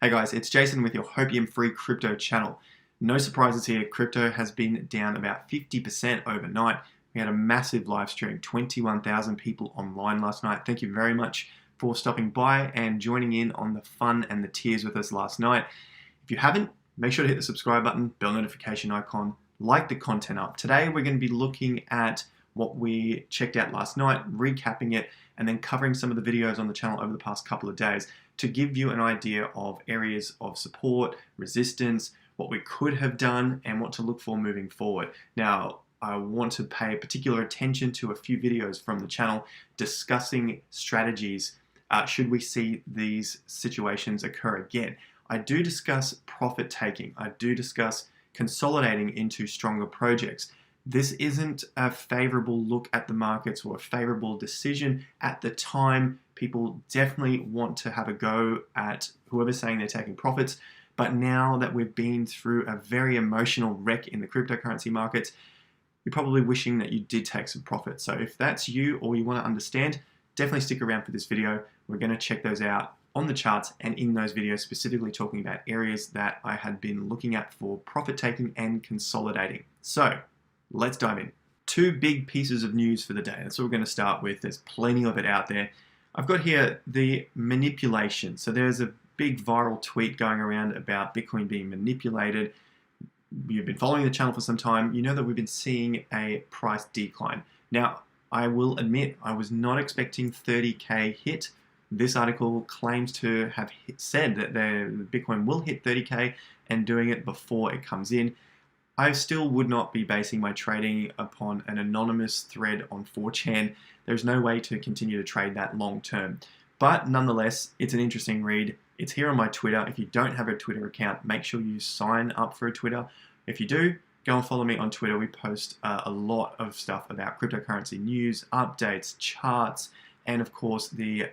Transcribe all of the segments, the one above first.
Hey guys, it's Jason with your Hopium Free Crypto channel. No surprises here, crypto has been down about 50% overnight. We had a massive live stream, 21,000 people online last night. Thank you very much for stopping by and joining in on the fun and the tears with us last night. If you haven't, make sure to hit the subscribe button, bell notification icon, like the content up. Today we're going to be looking at what we checked out last night, recapping it, and then covering some of the videos on the channel over the past couple of days to give you an idea of areas of support, resistance, what we could have done, and what to look for moving forward. Now, I want to pay particular attention to a few videos from the channel discussing strategies should we see these situations occur again. I do discuss profit taking. I do discuss consolidating into stronger projects. This isn't a favorable look at the markets or a favorable decision at the time. People definitely want to have a go at whoever's saying they're taking profits. But now that we've been through a very emotional wreck in the cryptocurrency markets, you're probably wishing that you did take some profit. So if that's you or you want to understand, definitely stick around for this video. We're going to check those out on the charts and in those videos specifically talking about areas that I had been looking at for profit taking and consolidating. So let's dive in. Two big pieces of news for the day. That's what we're going to start with. There's plenty of it out there. I've got here the manipulation. So there's a big viral tweet going around about Bitcoin being manipulated. You've been following the channel for some time. You know that we've been seeing a price decline. Now, I will admit I was not expecting 30K hit. This article claims to have said that the Bitcoin will hit 30K and doing it before it comes in. I still would not be basing my trading upon an anonymous thread on 4chan. There's no way to continue to trade that long term. But nonetheless, it's an interesting read. It's here on my Twitter. If you don't have a Twitter account, make sure you sign up for a Twitter. If you do, go and follow me on Twitter. We post a lot of stuff about cryptocurrency news, updates, charts, and of course the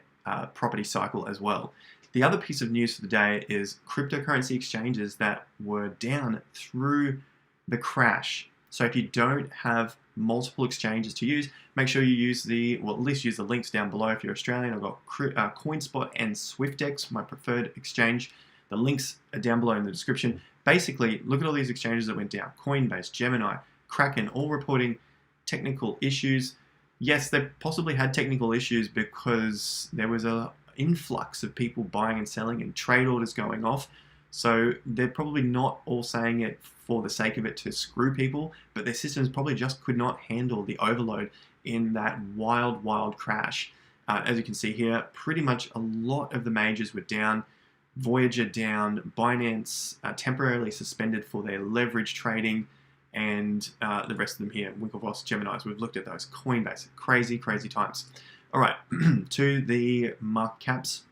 property cycle as well. The other piece of news for the day is cryptocurrency exchanges that were down through the crash. So if you don't have multiple exchanges to use, make sure you use at least use the links down below. If you're Australian, I've got CoinSpot and SwiftX, my preferred exchange. The links are down below in the description. Basically, look at all these exchanges that went down. Coinbase, Gemini, Kraken, all reporting technical issues. Yes, they possibly had technical issues because there was an influx of people buying and selling and trade orders going off. So they're probably not all saying it for the sake of it to screw people, but their systems probably just could not handle the overload in that wild, wild crash. As you can see here, pretty much a lot of the majors were down. Voyager down, Binance temporarily suspended for their leverage trading, and the rest of them here, Winklevoss, Gemini's, we've looked at those. Coinbase, crazy, crazy times. All right, to the market caps,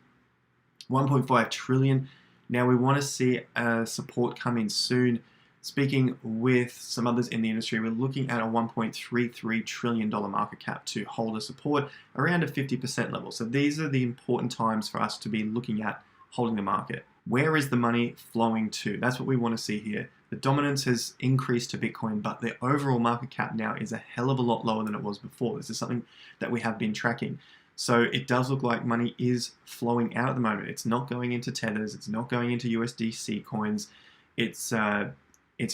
1.5 trillion. Now we want to see support come in soon. Speaking with some others in the industry, we're looking at a $1.33 trillion market cap to hold a support around a 50% level. So these are the important times for us to be looking at holding the market. Where is the money flowing to? That's what we want to see here. The dominance has increased to Bitcoin, but the overall market cap now is a hell of a lot lower than it was before. This is something that we have been tracking. So it does look like money is flowing out at the moment. It's not going into tethers. It's not going into USDC coins. It's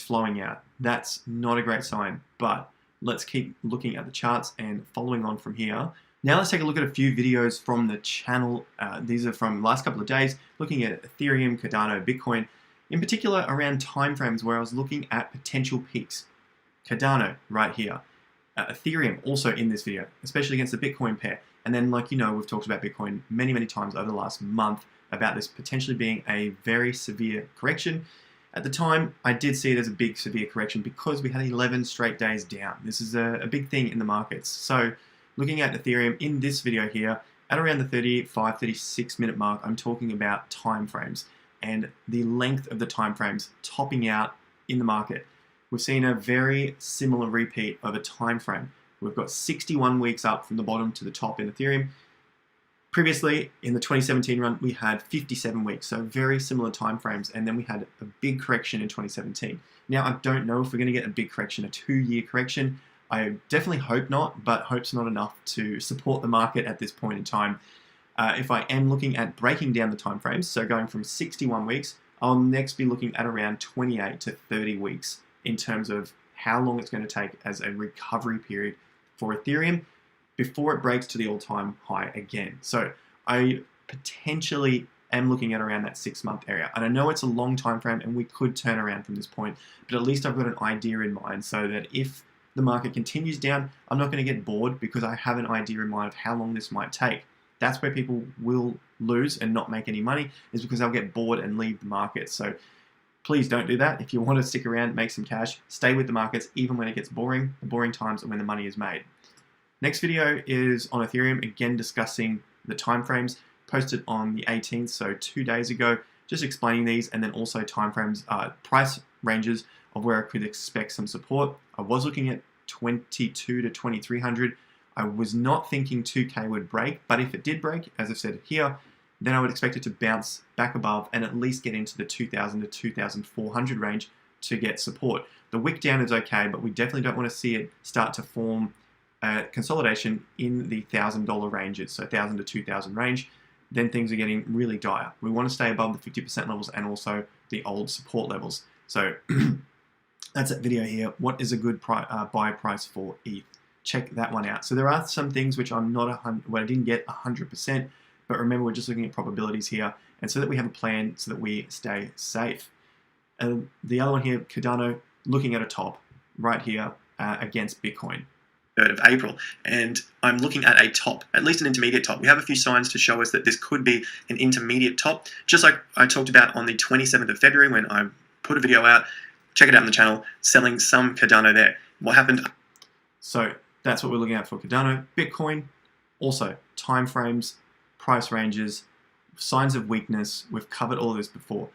flowing out. That's not a great sign, but let's keep looking at the charts and following on from here. Now let's take a look at a few videos from the channel. These are from the last couple of days, looking at Ethereum, Cardano, Bitcoin, in particular around timeframes where I was looking at potential peaks. Cardano right here. Ethereum also in this video, especially against the Bitcoin pair. And then, like you know, we've talked about Bitcoin many, many times over the last month about this potentially being a very severe correction. At the time, I did see it as a big, severe correction because we had 11 straight days down. This is a big thing in the markets. So looking at Ethereum in this video here, at around the 35, 36 minute mark, I'm talking about time frames and the length of the time frames topping out in the market. We've seen a very similar repeat of a time frame. We've got 61 weeks up from the bottom to the top in Ethereum. Previously, in the 2017 run, we had 57 weeks, so very similar time frames, and then we had a big correction in 2017. Now, I don't know if we're going to get a big correction, a 2-year correction. I definitely hope not, but hope's not enough to support the market at this point in time. If I am looking at breaking down the time frames, so going from 61 weeks, I'll next be looking at around 28 to 30 weeks in terms of how long it's going to take as a recovery period for Ethereum before it breaks to the all-time high again. So I potentially am looking at around that 6-month area. And I know it's a long time frame and we could turn around from this point, but at least I've got an idea in mind so that if the market continues down, I'm not going to get bored because I have an idea in mind of how long this might take. That's where people will lose and not make any money, is because they'll get bored and leave the market. So please don't do that. If you want to stick around, make some cash, stay with the markets even when it gets boring. The boring times are when the money is made. Next video is on Ethereum, again discussing the timeframes, posted on the 18th, so 2 days ago, just explaining these, and then also timeframes, price ranges of where I could expect some support. I was looking at 22 to 2300. I was not thinking 2K would break, but if it did break, as I've said here, then I would expect it to bounce back above and at least get into the 2000 to 2400 range to get support. The wick down is okay, but we definitely don't want to see it start to form consolidation in the $1,000 ranges, so 1,000 to 2,000 range. Then things are getting really dire. We want to stay above the 50% levels and also the old support levels. So that's that video here. What is a good buy price for ETH? Check that one out. So there are some things which I'm not I didn't get 100%, but remember we're just looking at probabilities here, and so that we have a plan so that we stay safe. The other one here, Cardano, looking at a top right here against Bitcoin. 3rd of April, and I'm looking at a top, at least an intermediate top. We have a few signs to show us that this could be an intermediate top, just like I talked about on the 27th of February when I put a video out. Check it out on the channel, selling some Cardano there. What happened? So that's what we're looking at for Cardano. Bitcoin, also time frames, price ranges, signs of weakness. We've covered all of this before.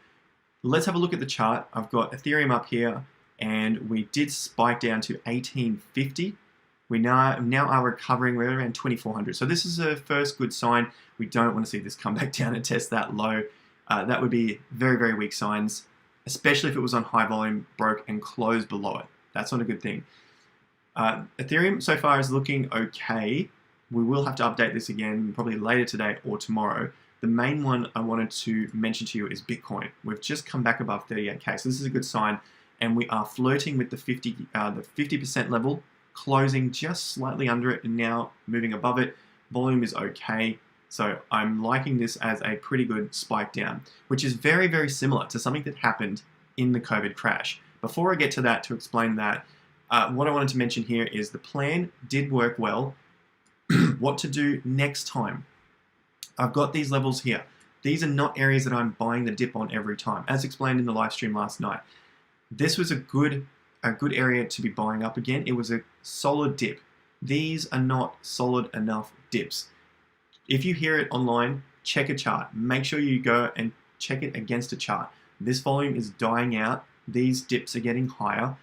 Let's have a look at the chart. I've got Ethereum up here, and we did spike down to 1850. We now are recovering. We're around 2400. So this is a first good sign. We don't want to see this come back down and test that low. That would be very, very weak signs, especially if it was on high volume, broke and closed below it. That's not a good thing. Ethereum so far is looking okay. We will have to update this again probably later today or tomorrow. The main one I wanted to mention to you is Bitcoin. We've just come back above 38k, so this is a good sign, and we are flirting with the 50% level, closing just slightly under it and now moving above it. Volume is okay, so I'm liking this as a pretty good spike down, which is very, very similar to something that happened in the COVID crash. Before I get to that, to explain that, what I wanted to mention here is the plan did work well. What to do next time? I've got these levels here. These are not areas that I'm buying the dip on every time, as explained in the live stream last night. This was a good area to be buying up again. It was a solid dip. These are not solid enough dips. If you hear it online, check a chart. Make sure you go and check it against a chart. This volume is dying out. These dips are getting higher.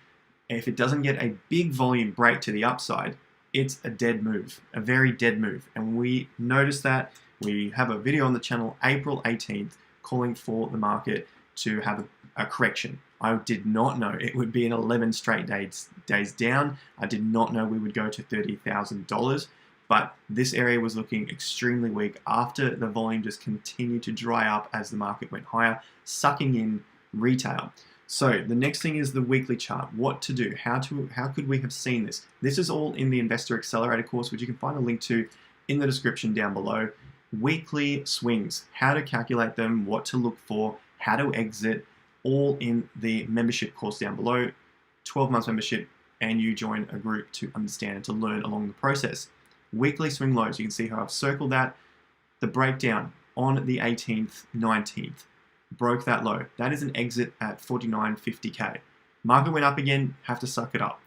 If it doesn't get a big volume break to the upside, it's a dead move, a very dead move. And we noticed that. We have a video on the channel April 18th calling for the market to have a correction. I did not know it would be an 11 straight days down. I did not know we would go to $30,000, but this area was looking extremely weak after the volume just continued to dry up as the market went higher, sucking in retail. So the next thing is the weekly chart. What to do? How could we have seen this? This is all in the Investor Accelerator course, which you can find a link to in the description down below. Weekly swings, how to calculate them, what to look for, how to exit, all in the membership course down below. 12 months membership, and you join a group to understand and to learn along the process. Weekly swing lows, you can see how I've circled that. The breakdown on the 18th, 19th, broke that low. That is an exit at 49.50k. Market went up again, have to suck it up.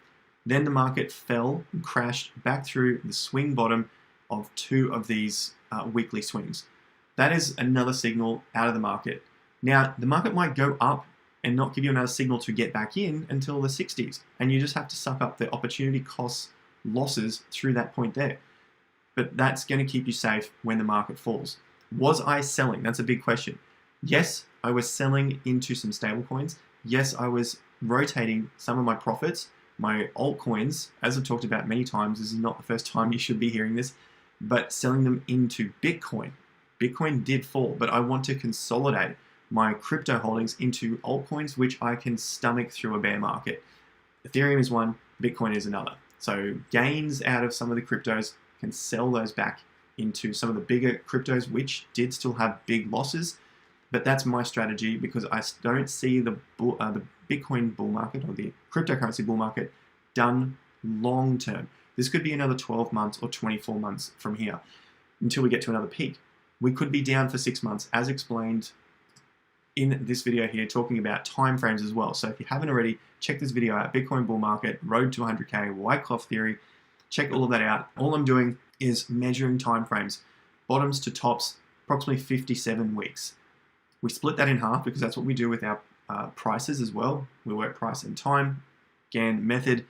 Then the market fell and crashed back through the swing bottom of 2 of these weekly swings. That is another signal out of the market. Now, the market might go up and not give you another signal to get back in until the 60s, and you just have to suck up the opportunity costs losses through that point there. But that's going to keep you safe when the market falls. Was I selling? That's a big question. Yes, I was selling into some stable coins. Yes, I was rotating some of my profits, my altcoins, as I've talked about many times. This is not the first time you should be hearing this, but selling them into Bitcoin. Bitcoin did fall, but I want to consolidate my crypto holdings into altcoins which I can stomach through a bear market. Ethereum is one, Bitcoin is another. So gains out of some of the cryptos, can sell those back into some of the bigger cryptos which did still have big losses. But that's my strategy because I don't see the Bitcoin bull market or the cryptocurrency bull market done long term. This could be another 12 months or 24 months from here until we get to another peak. We could be down for 6 months, as explained in this video here, talking about time frames as well. So if you haven't already, check this video out, Bitcoin bull market, road to 100K, white cloth theory. Check all of that out. All I'm doing is measuring time frames, bottoms to tops, approximately 57 weeks. We split that in half because that's what we do with our prices as well. We work price and time. Again, method,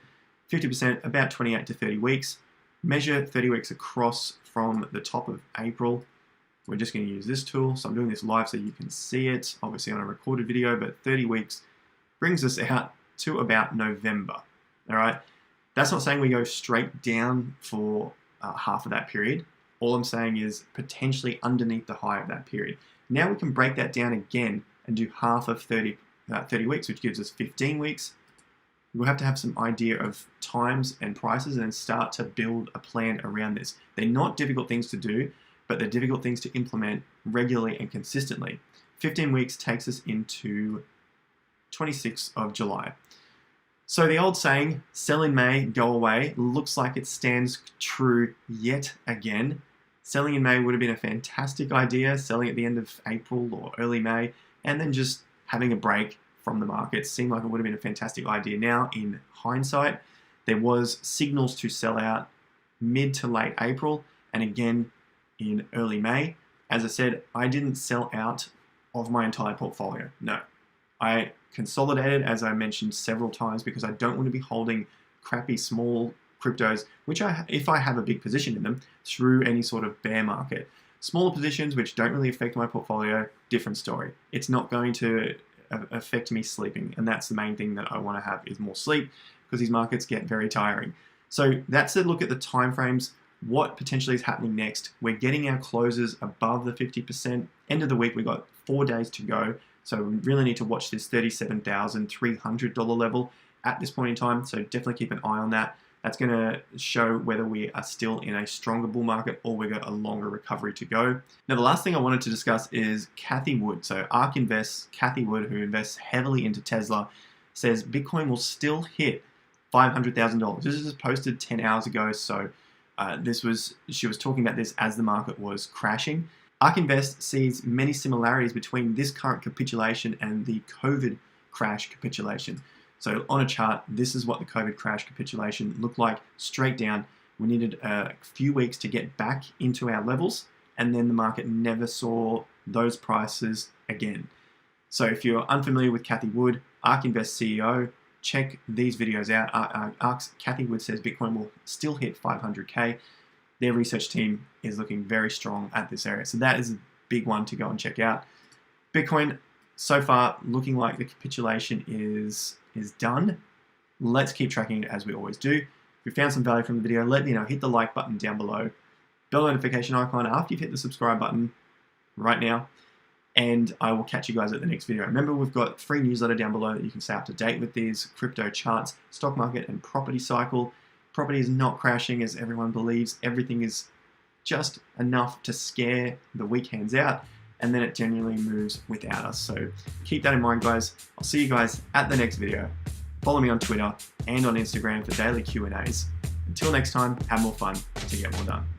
50%, about 28 to 30 weeks. Measure 30 weeks across from the top of April. We're just going to use this tool. So I'm doing this live so you can see it, obviously on a recorded video, but 30 weeks brings us out to about November. All right. That's not saying we go straight down for half of that period. All I'm saying is potentially underneath the high of that period. Now we can break that down again and do half of 30 weeks, which gives us 15 weeks. We'll have to have some idea of times and prices and then start to build a plan around this. They're not difficult things to do, but they're difficult things to implement regularly and consistently. 15 weeks takes us into 26th of July. So the old saying, sell in May, go away, looks like it stands true yet again. Selling in May would have been a fantastic idea, selling at the end of April or early May, and then just having a break from the market seemed like it would have been a fantastic idea. Now, in hindsight, there was signals to sell out mid to late April, and again in early May. As I said, I didn't sell out of my entire portfolio. No, I consolidated, as I mentioned several times, because I don't want to be holding crappy small cryptos, which if I have a big position in them, through any sort of bear market. Smaller positions which don't really affect my portfolio, different story. It's not going to affect me sleeping, and that's the main thing that I want to have is more sleep, because these markets get very tiring. So that's a look at the time frames, what potentially is happening next. We're getting our closes above the 50%. End of the week, we've got 4 days to go. So we really need to watch this $37,300 level at this point in time. So definitely keep an eye on that. That's going to show whether we are still in a stronger bull market or we've got a longer recovery to go. Now, the last thing I wanted to discuss is Cathie Wood. So ARK Invest, Cathie Wood, who invests heavily into Tesla, says Bitcoin will still hit $500,000. This is posted 10 hours ago. So she was talking about this as the market was crashing. ARK Invest sees many similarities between this current capitulation and the COVID crash capitulation. So on a chart, this is what the COVID crash capitulation looked like, straight down. We needed a few weeks to get back into our levels, and then the market never saw those prices again. So if you're unfamiliar with Cathie Wood, ARK Invest CEO, check these videos out. Cathie Wood says Bitcoin will still hit 500K. Their research team is looking very strong at this area. So that is a big one to go and check out. Bitcoin, so far, looking like the capitulation is done. Let's keep tracking it as we always do. If you found some value from the video, let me know. Hit the like button down below. Bell notification icon after you've hit the subscribe button right now. And I will catch you guys at the next video. Remember, we've got free newsletter down below that you can stay up to date with these crypto charts, stock market and property cycle. Property is not crashing as everyone believes. Everything is just enough to scare the weak hands out, and then it genuinely moves without us. So keep that in mind, guys. I'll see you guys at the next video. Follow me on Twitter and on Instagram for daily Q&As. Until next time, have more fun to get more done.